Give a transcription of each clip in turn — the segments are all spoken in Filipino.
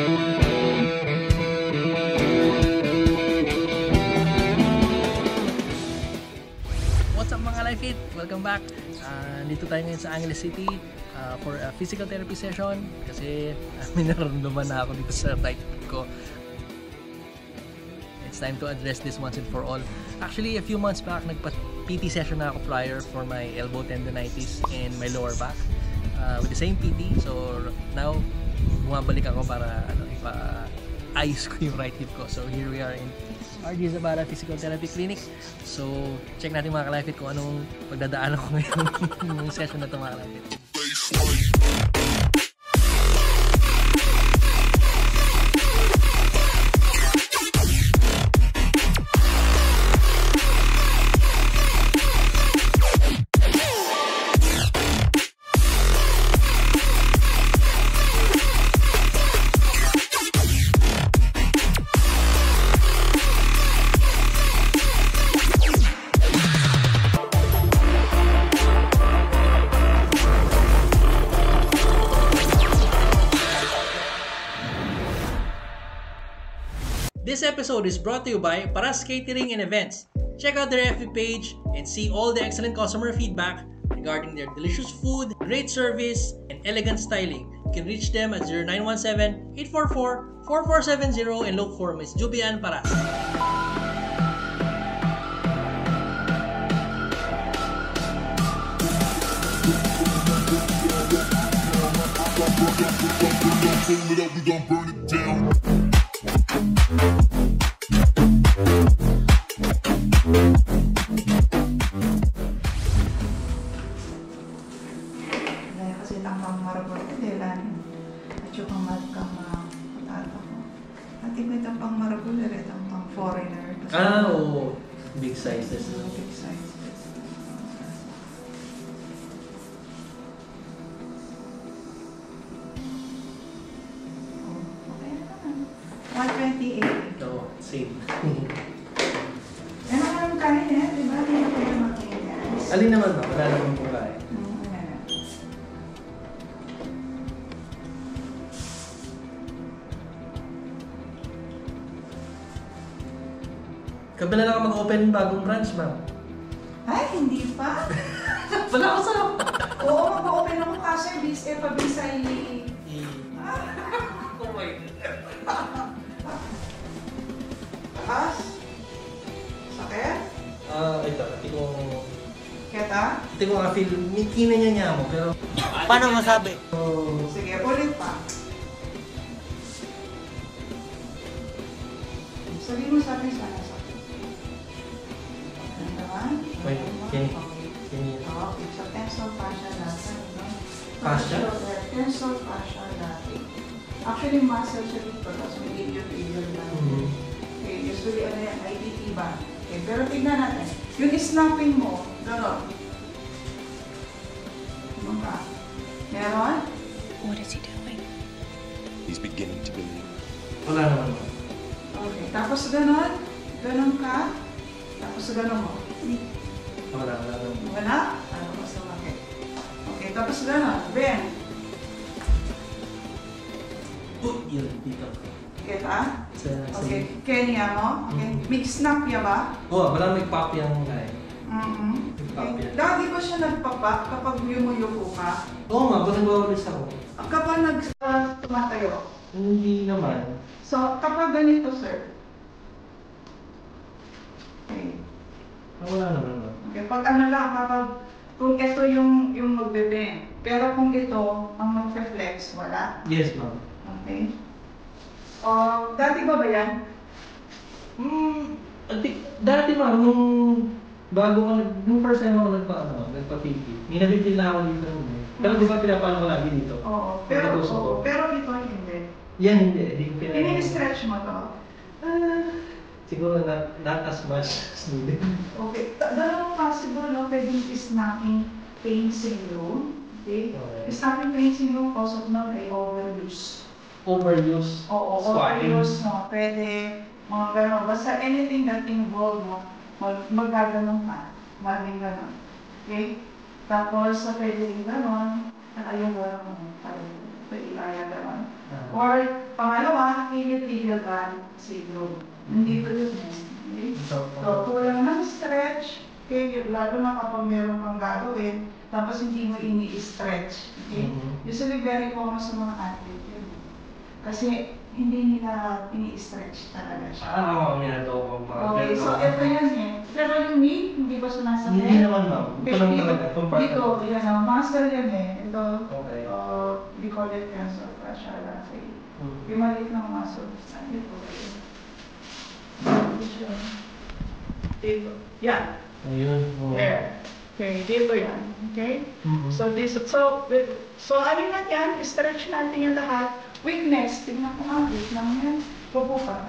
What's up mga Life Fit? Welcome back. Dito tayo ngayon sa Angeles City for a physical therapy session kasi may nararamdaman na ako dito sa right hip ko. It's time to address this once and for all. Actually, a few months back, nagpa-PT session na ako prior for my elbow tendonitis and my lower back with the same PT. So now, bumabalik ako para ipa-ayos ko yung right hip ko. So here we are in RD Zabara Physical Therapy Clinic. So check natin mga ka-Life Fit kung anong pagdadaanan ko ngayon ng session na ito mga ka-Life Fit. This episode is brought to you by Paras Catering and Events. Check out their FB page and see all the excellent customer feedback regarding their delicious food, great service, and elegant styling. You can reach them at 0917-844-4470 and look for Miss Jubian Paras. Oh, big sizes. Big sizes. Oh, okay naman. 128. No, same. Ano naman kaya niya? Diba? Hindi na kaya makaya. Alin naman ba? Wala naman po kaya. Kabila na ka mag-open bagong branch, ma'am? Ay, hindi pa. Wala ako sa... Oo, mag-open ako kasi pabisay ni... Oh my God. Taas? Sakit? Ito. Hindi ko... Kita? Hindi ko nga feel... Kinanya niya mo, pero... Paano masabi? Sige, ulit pa. Sabihin mo sa akin sana sakit. Ano naman? Wait, can you... Okay, so tensile fascia lata. Fascia? Tensile fascia lata. Actually, muscle siya dito, tapos may ilio-ilio lang. Okay, usually ano yan, IDT ba? Okay, pero tignan natin. Yung snapping mo, gano'n. Ano ka? Meron? What is he doing? He's beginning to believe. Wala naman. Okay, tapos gano'n. Gano'n ka. Tapos gano'n mo. Wala naman. Wala? Ano mas lumaki? Okay, tapos gano'n. Ben. Yun, dito. Kita? Sa... Okay, Kenya mo? Okay. Mix snap ya ba? Oh, wala may pop yung guy. Okay. Lagi ba siya nagpapak kapag yumuyuko ka? Oo nga, ba't nagwawalis ako? Kapag tumatayo? Hindi naman. So, kapag ganito, sir. Okay. Wala naman. Okay, pag ano lang, kapag kung ito yung magbe-bend. Pero kung ito, ang mag-reflex, wala. Yes, ma'am. Okay. Dati ba yan? Dati ma'am, nung nung first time ako nagpa-PT, ninabit na ako dito. Pero di ba pinapano ko lagi dito? Oo. Pero ito hindi. Yan hindi. Ini-stretch mo to? Siguro not as much as needed. Okay. Dalawang possible, no? Pwedeng snapping pain syndrome. Okay? Snapping pain syndrome cause of no, ay overuse. Overuse? Oo, overuse, no? Pwede, mga gano'n. Basta anything that involve, no? Magaganon ka. Maraming gano'n. Okay? Tapos, pwede rin gano'n. Ayun gano'n. Pwede kaya gano'n. Or, pangalawa, tigil-tigil ka, siguro. Hindi ko yun eh. Okay? So, kulang ng stretch, okay? Lalo na kapag meron kang gagawin, tapos hindi mo ini-stretch. Okay? Usually very common sa mga athlete yun. Kasi hindi nila ini-stretch talaga siya. Okay, so ito yan eh. Pero yung knee, hindi ba sumasakit? Hindi naman ma'am. Ito lang talaga. Dito, yan ang muscle yan eh. Ito, Okay. we call it tensor fasciae. Yung maliit ng muscle. Dito, dito. Yan. Ayun. There. Okay, dito yan. Okay? So, ano na yan? Stretch natin yung lahat. Weakness. Tingnan ko nga. Wait lang yan. Pupo ka.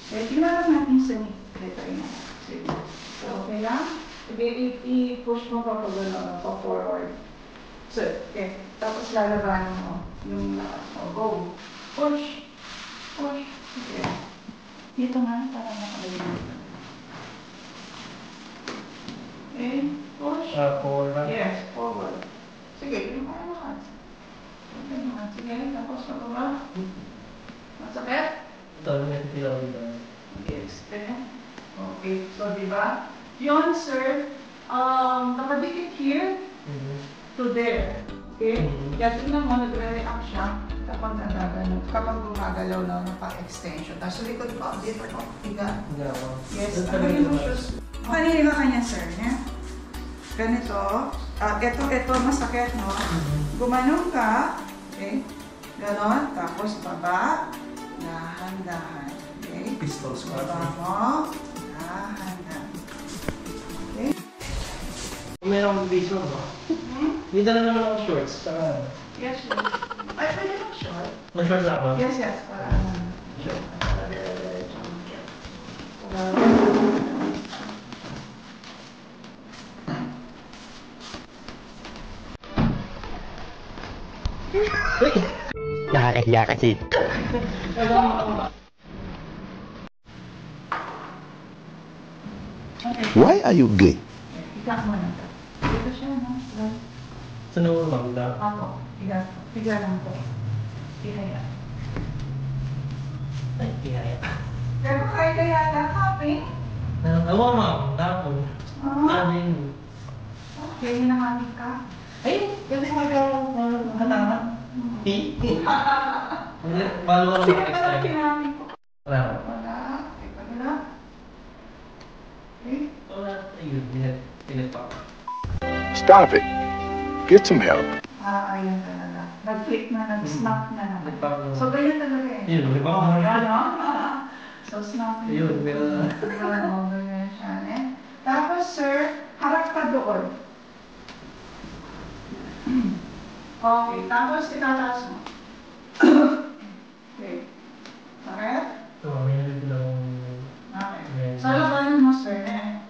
Okay, tingnan lang natin sa knee. Dito yun. Sige. So, okay lang? I-push mo pa forward. So, okay. Tapos lalabanan mo yung lakas mo. Go. Push. Push. Okay. Dito nga. Para makalayo. Okay. Push. Forward. Yes, forward. Sige, yung kaya lakas. Sige, tapos pababa. Masakit? Ito, may titilaw dito. Yes. Okay, so diba? Yun, sir, nakadikit here to there. Okay? Kaya tingnan mo, nagre-react siya kapag gumagalaw na ng pa-extension. Tapos likod pa, dito pa, higa. Yes, ano yung shoes? Kanina ka kanya, sir, ne? Ganito. Ito, masakit, no? Gumanong ka. Okay? Ganon. Tapos baba. Dahan-dahan. Okay? Pistol squat. Baba mo. Dahan-dahan. Okay? Kung meron akong base mo, dito na naman ako shorts. Saka, Yes, sir. Ay, pwede lang short. ma-shorts ako. Yes, yes. Para short. Para dire-diretso. Nakakahiya kasi. Okay. Why are you gay? Higa mo na ito. Dito siya, no? Sa naman magda. Ako. Higa. Higa lang po. Higa yan. Ay, kaya. Pero kahit kaya na happy. Awa ma'am, tapon. Aling. Okay, hinahamit ka. Ay, kasi magkakatangan. Balo ko lang Sige next pala, time. hinahamit ko. Wala. Wala. Okay, pala. Okay. Wala. Ayun, pinipak. Stop it. Get some help. Ayun talaga. Nag-click na, nag-snap na naman. Nagpapa- So, ganyan talaga eh. Ayun, di ba? Ano? So, snap. Ayun, meron. Oo, ganyan siya eh. Tapos, sir, harap ka doon. Okay, tapos itataas mo. Okay. Bakit? Ito, may nalito lang. Okay. So, labanan mo, sir, eh.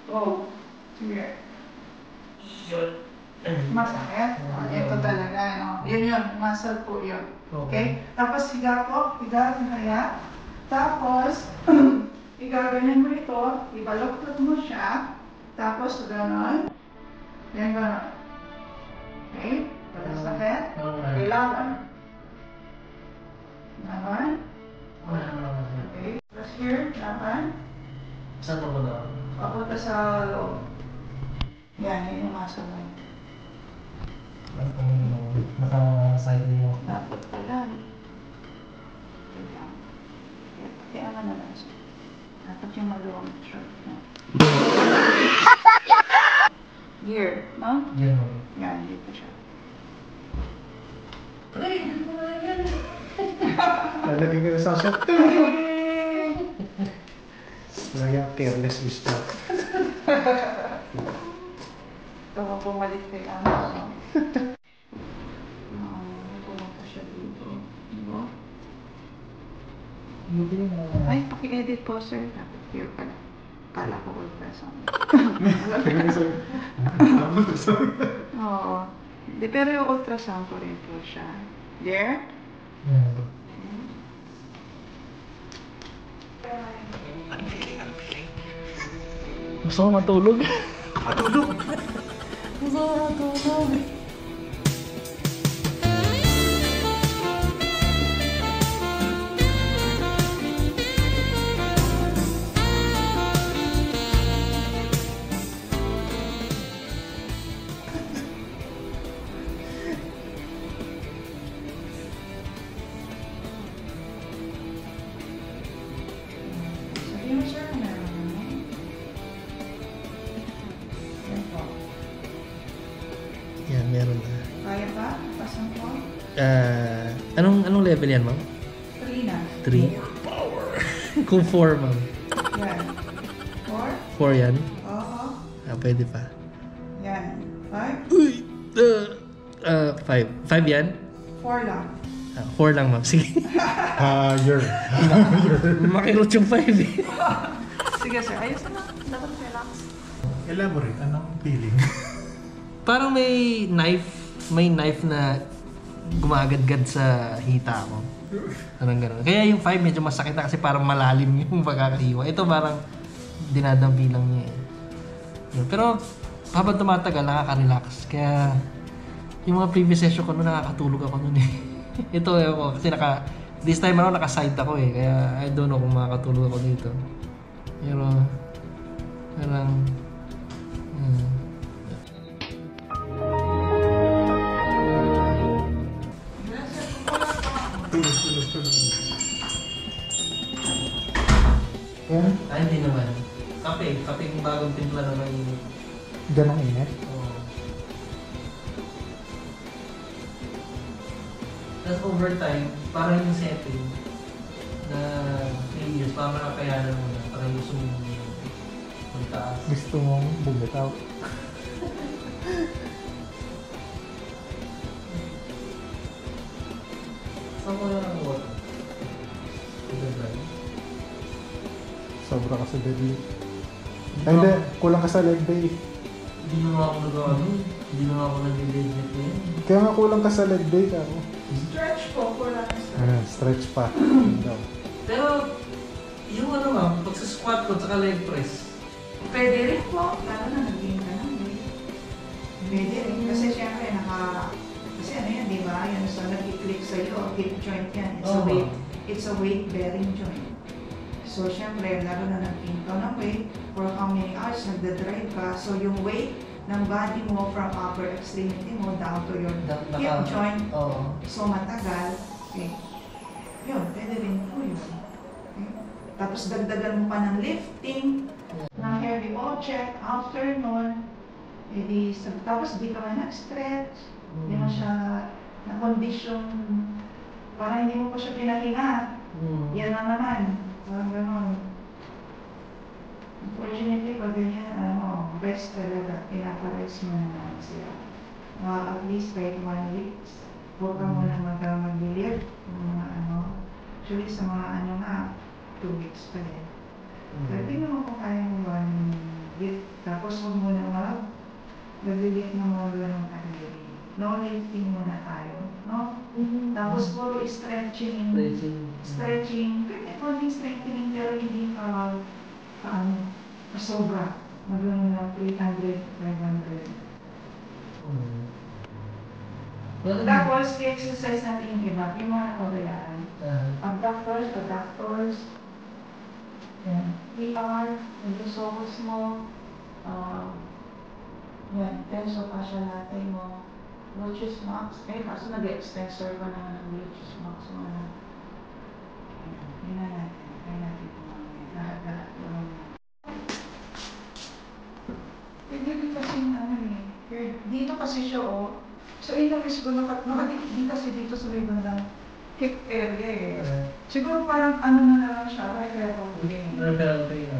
Go. Sige. Yun. Masakit? Ito talaga, no? Yun yun, muscle po yun. Okay? Tapos higa po, higa, kaya. Tapos, igaganyan mo ito, ibaloktot mo siya. Tapos, gano'n. Yan gano'n. Okay? Masakit? Kailangan. Laban. Okay? Tapos here, laban. Saan ako na? Papunta sa loob. Yan, yun yung muscle mo. Naka-side mo. Dapat pala. Kaya nga na lang siya. Dapat yung maluwang short na. Here, no? Yan. Yan, dito siya. Lalagay ko sa shot. Lagyan careless gusto. Ito kung bumalik kay ano. Pumunta siya dito. Diba? Ay, paki-edit po, sir. Dapat here pala. Kala ko ultrasound. Oo. Di, pero yung ultrasound ko rin po siya. There? Gusto ko matulog. Gusto ko matulog. Anong level yan, ma'am? 3 na. 3? Power! Kung 4, ma'am. Yan. 4 4? yan? Oo. Pwede pa. Yan. 5? Uy! 5. 5 yan? 4 lang. 4 lang, ma'am. Sige. Higher. Makirot yung 5 eh. Sige sir, ayos na lang. Dapat relax. Elaborate, anong feeling? Parang may knife na gumagadgad sa hita ko. Parang gano'n. Kaya yung 5 medyo masakit na kasi parang malalim yung pagkakahiwa. Ito parang dinadampi lang niya eh. Pero habang tumatagal, nakaka-relax. Kaya yung mga previous session ko noon, nakakatulog ako noon eh. Ito ako kasi this time around naka-side ako eh. Kaya I don't know kung makakatulog ako dito. Pero parang Tulog. Yan, hindi naman. Kape yung bagong timpla na mainit. ganong init. Oo. Tapos over time, parang yung setting na 3 years, parang nakakayanan mo na, parang gusto mo magtaas. Gusto mong bumitaw. Saan ko na ang water? Ito ba? Sobra ka sa deadlift. Ay, hindi. Kulang ka sa leg day. Hindi na nga ako nagawa nun. Hindi na nga ako nag-deadlift na yun. Kaya nga kulang ka sa leg day ka. Stretch po, kulang na stretch. Stretch pa. Yun daw. Pero, yung ano nga, pag sa squat ko, tsaka leg press, Pwede rin po, lalo na nag-gain ka ng weight. Pwede rin, kasi syempre kasi ano yan, di ba? Yan sa nag-click sa'yo, hip joint yan. It's a weight-bearing joint. So syempre, lalo na nag-gain ka ng weight, for how many hours nagda-drive ka, so yung weight ng body mo from upper extremity mo down to your hip joint, so matagal, okay. Yun, pwede rin po yun. Okay. Tapos dagdagan mo pa ng lifting, ng heavy object, after nun, edi, tapos di ka man nag-stretch, di mo siya na-condition, parang hindi mo pa siya pinahinga. Yan na naman, parang gano'n. Unfortunately, pag ganyan, best talaga, pinaparest mo na siya. At least kahit 1 week, huwag ka muna mag-live, actually sa mga nga, 2 weeks pa din. Pero tingnan mo kung kaya mo 1 week, tapos huwag mo na mag-delete ng mga ganong activity. No lifting muna tayo, no? Tapos puro stretching. Pwede konting strengthening pero hindi sobra. Magano na 300, 500. Tapos, i-exercise natin yung iba, yung mga nakabayaan. Abductors, yan. PR, Illusoros mo, yan, tenso fascia natin mo, Lucius Max, kaso nag-extensor ka na ng Lucius Max mo na. Yun na natin, kaya natin kumamaya, lahat-lahat. Hindi kasi dito kasi siya so inaris ko, nakadikit kasi dito sa may bandang hip area eh. Siguro parang na lang siya, referral pain.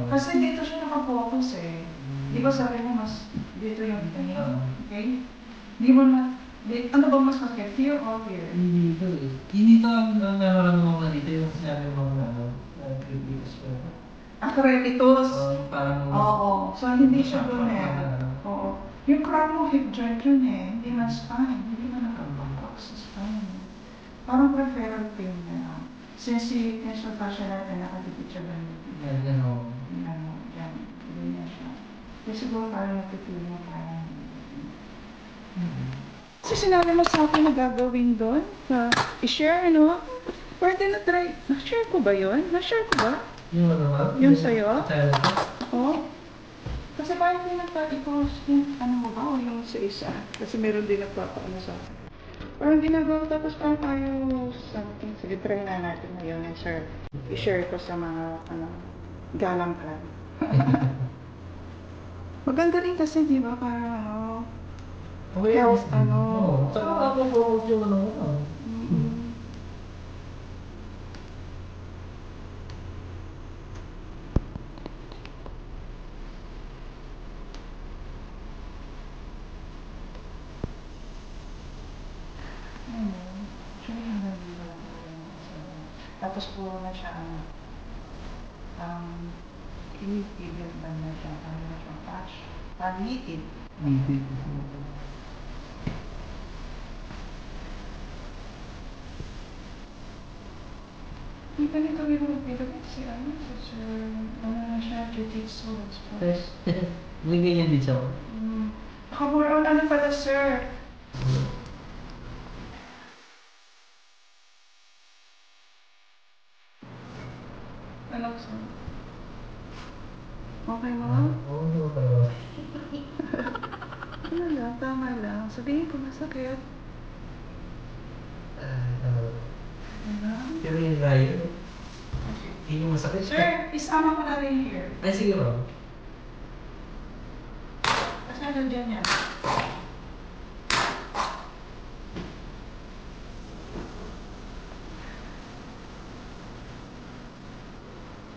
Kasi dito siya nakapokus eh. Di ba sabi mo mas dito yung pain? Okay? Di mo na, ano ba mas masakit? Here or here? dito eh. Dito ang nararamdaman ko dito yung sinabi mo crepitus ko. Crepitus? Parang... Oo. So hindi siya doon eh. Oo. Yung crown mo, hip joint yun eh. Hindi man spine. Hindi man nakabangkak sa spine. Parang referral pain na. Since si tension fascia natin, nakadikit siya ganun. Yan. Ganyan siya. Kasi siguro parang natutulong mo parang. Kasi sinabi mo sa akin na gagawin doon? I-share, ano? Pwede na try. Na-share ko ba yun? Na-share ko ba? Yung ano ba? Yung sa'yo? Oo. Oh? Kasi parang hindi nagpa-i-post yung ano mo ba o yung sa isa. Kasi meron din nagpapaano sa akin. Parang ginagawa tapos parang ayaw something. Sige, try na natin ngayon, sir. I-share ko sa mga galang club. Maganda rin kasi, di ba? Parang health, Saka ako yung ano. Tapos puro na siya, initiative ba na siya, ano na siya, patch, pan-knitted. May ganito si ano, si ano na siya, jiu-jitsu, sports. May ganyan din siya. Nakabura na pala, sir. Ano, sir? Okay mo? Oo, oo. Ano lang, tama lang. Sabihin ko masakit. Pero yung layo, yung masakit. Sir, isama ko na rin here. Ay, sige ba? Kasi ano dyan yan?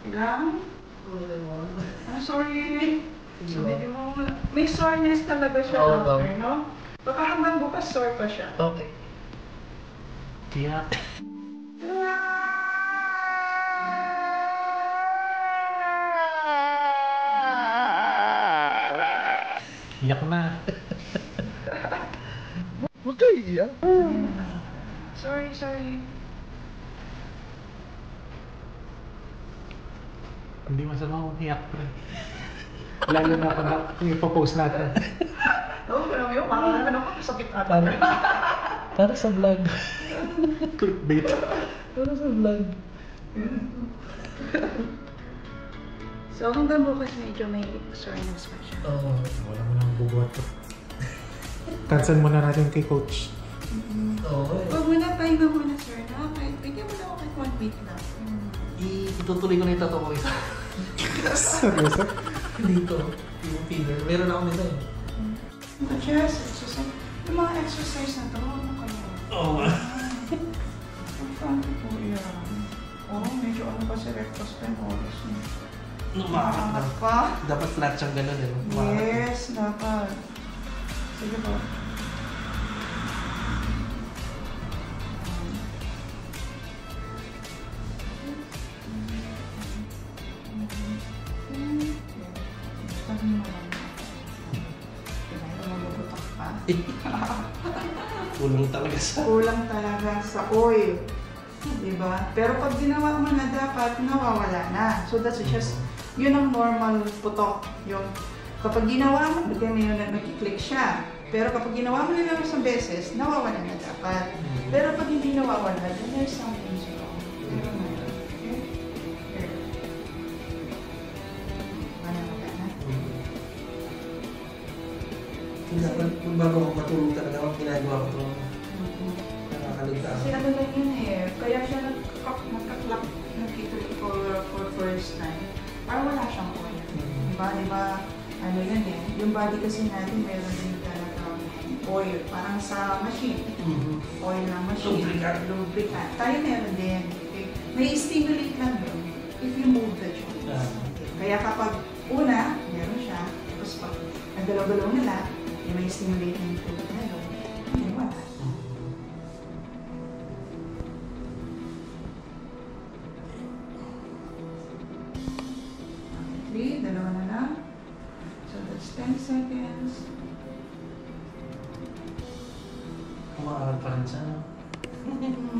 Lang? Sorry. Sabi mo, may soreness talaga siya after, no? Baka hanggang bukas sore pa siya. Okay. Tiyak. Iyak na. Huwag kayo iiyak. Sorry. Hindi masama kung iyak pre. Lalo na pag ipopost natin. Oo, pero yung makakalaman ako, sakit ata. Para sa vlog. Clickbait. Para sa vlog. So hanggang bukas medyo may soreness pa siya. Oo. Wala mo nang bubuhat to. Cancel muna natin kay coach. Oo. Huwag mo na, pahinga muna, sir. Na, bigyan mo na ako kahit 1 week lang. Itutuloy ko na yung tattoo ko ito. Seryoso? Dito. Yung finger. Meron ako nito eh. Just exercise. Yung mga exercise na to, ano kayo? Oo nga. Importante po yan. Oo, medyo ano pa si rectospenolis niya. Lumakat na. pa? Dapat flat siyang ganun eh. Lumakat. Yes, dapat. Sige po. Kulang talaga sa... Kulang talaga sa oil. Diba? Pero pag ginawa mo na dapat, nawawala na. So that's just, yun ang normal putok. Yung, kapag ginawa mo, bigyan mo yun na nag-click siya. Pero kapag ginawa mo na isang beses, nawawala na dapat. Pero pag hindi nawawala, then there's something wrong. Pero meron. Okay? Here. Nawawala na. Dapat kung bago ako matulog talaga, ang ginagawa ko ito. Nakakaligtaan. Kasi ano lang yun eh, kaya siya nagka-clap for first time. Parang wala siyang oil. Diba? Ano yan eh, yung body kasi natin meron din talagang oil. Parang sa machine. Oil ng machine. Lubricant. Tayo meron din. Okay? May stimulate lang yun if you move the joint. Kaya kapag una, meron siya. Tapos pag nagdalaw-dalaw nila, may stimulate ng fluid na yun. Hindi wala. Okay, dalawa na lang. So that's 10 seconds. Kumakaral pa rin siya. Hindi mo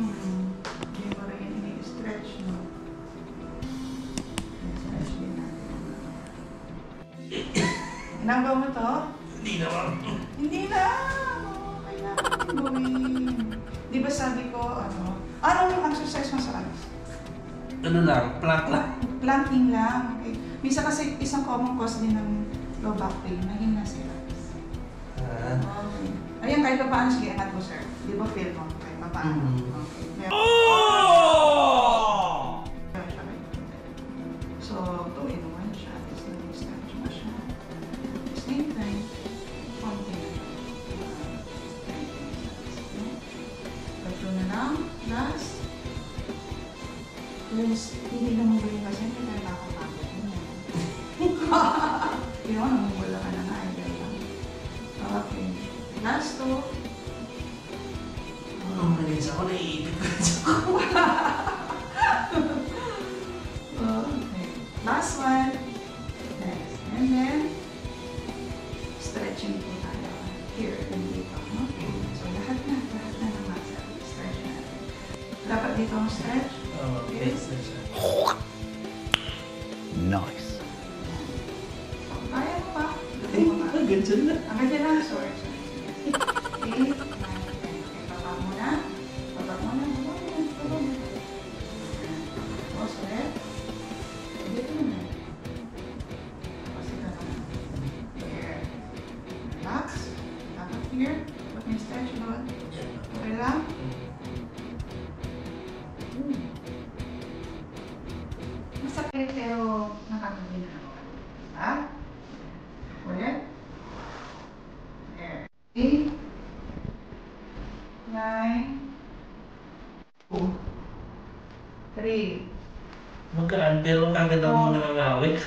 rin ini-stretch, no? I-stretch din natin. Nagawa mo to? Hindi naman. Hindi na! Oo, kailangan gawin. Di ba sabi ko, ano yung exercise mo sa alas? Ano lang, plank lang. Planking lang. Okay. Minsan kasi isang common cause din ng low back pain, naging sila. Okay. Ayan, kahit pa paano, sige, angat mo, sir. Di ba feel mo? Kahit pa paano. Okay. Oh! So, 2 in 1 siya. Tapos nag-stretch mo siya. At the same time, konti na. Tatlo na lang. Last. Please, hindi naman ba yung kasi hindi tayo nakakapagod. Yun, namumula ka na nga. Idol lang. Okay. Last 2. Ang malis ako, naiipit ko sa ako. stretch. Okay. Nice. Kaya mo pa. Ang ganda na. Ang ganda lang. Sorry. 8, 9, 10. Baba muna. Baba muna. Tapos ulit. Dito muna. Tapos ito naman. Here. Relax. Dapat here. Pag may stretch doon. Okay lang. Masakit pero nakakaginawa. Ha? Ulit. There. 8, 9, 3. Magkaan, pero kagad ako nangangawit.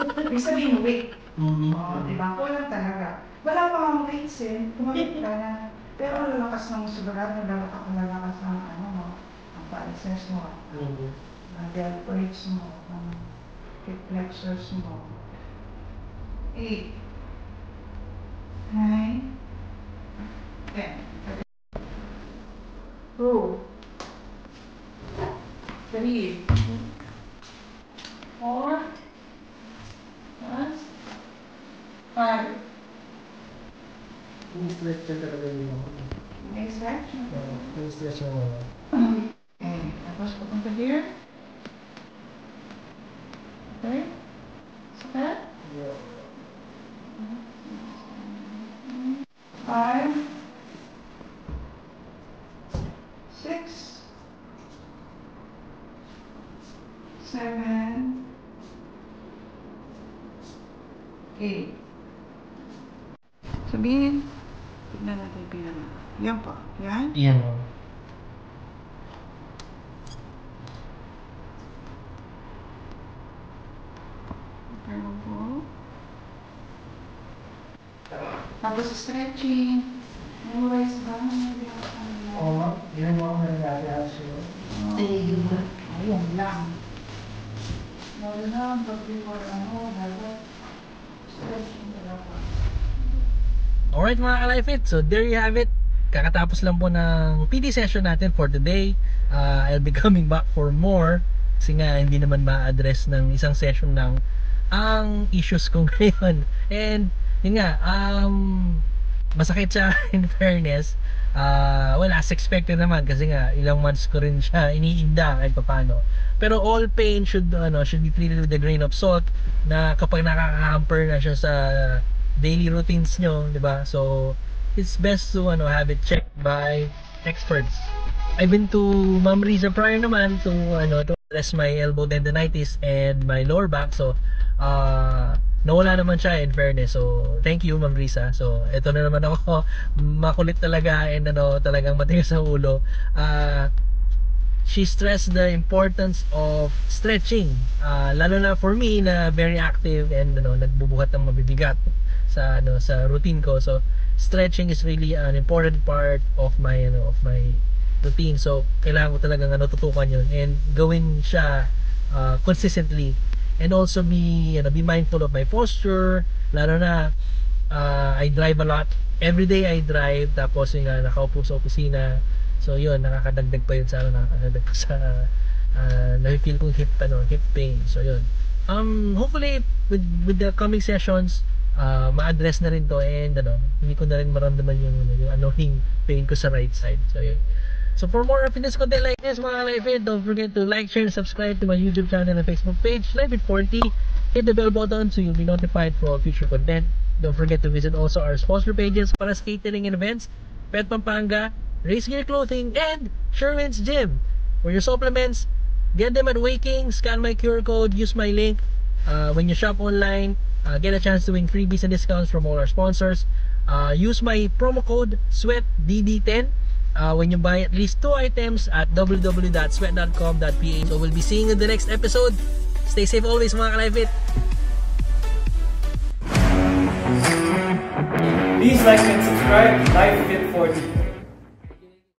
Ibig sabihin, weight. Mm-hmm. Diba? Kulang talaga. Wala pa ang weights eh. Tumamit ka na. Pero ang lalakas ng sugaran, lalakas ng ang palises mo, ang deltoids mo, ang hip flexors mo. 8, 9, 10. 2, 3, 4, 5. Stretch na talaga yung May stretch? stretch na mga. Okay, tapos papunta here. Okay? Step. 5, 6, 7, 8. Sabihin, tignan natin pinaka. Yan pa. Yan. Yan. Pero po. Tapos stretching. Memorize ba? Oo, ma'am. Ginagawa ko na dati actually. Ayun lang. Lalo na, pag before dapat stretching talaga. Alright mga ka-LifeFit, so there you have it. Kakatapos lang po ng PD session natin for today. I'll be coming back for more kasi nga hindi naman ma-address ng isang session lang ang issues ko ngayon. And yun nga, masakit siya in fairness. Well, as expected naman kasi nga ilang months ko rin siya iniinda kahit papano. Pero all pain should be treated with a grain of salt na kapag nakaka-hamper na siya sa daily routines nyo, di ba? So it's best to have it checked by experts. I've been to Ma'am Riza prior naman to address my elbow tendonitis and my lower back. So nawala naman siya in fairness. So thank you Ma'am Riza. So eto na naman ako makulit talaga and talagang matigas sa ulo. She stressed the importance of stretching, lalo na for me na very active and nagbubuhat ng mabibigat sa routine ko. So stretching is really an important part of my routine. So kailangan ko talagang tutukan yun and gawin siya consistently, and also be mindful of my posture, lalo na I drive a lot. Every day I drive, tapos yung nakaupo sa opisina. So yun, nakakadagdag pa yun sa nakakadagdag sa na-feel kong hip pain. So yun, hopefully with the coming sessions ma-address na rin to, and hindi ko na rin maramdaman yung annoying pain ko sa right side. So yun. So for more fitness content like this mga LifeFit, don't forget to like, share, and subscribe to my YouTube channel and Facebook page, LifeFit40. Hit the bell button so you'll be notified for all future content. Don't forget to visit also our sponsor pages para sa catering and events, Pet Pampanga, Race Gear Clothing, and Sherwin's Gym. For your supplements, get them at Waking. Scan my QR code, use my link. When you shop online, get a chance to win freebies and discounts from all our sponsors. Use my promo code SWEATDD10 when you buy at least 2 items at www.sweat.com.ph. So we'll be seeing you in the next episode. Stay safe always mga ka-LifeFit. Please like and subscribe LifeFit40.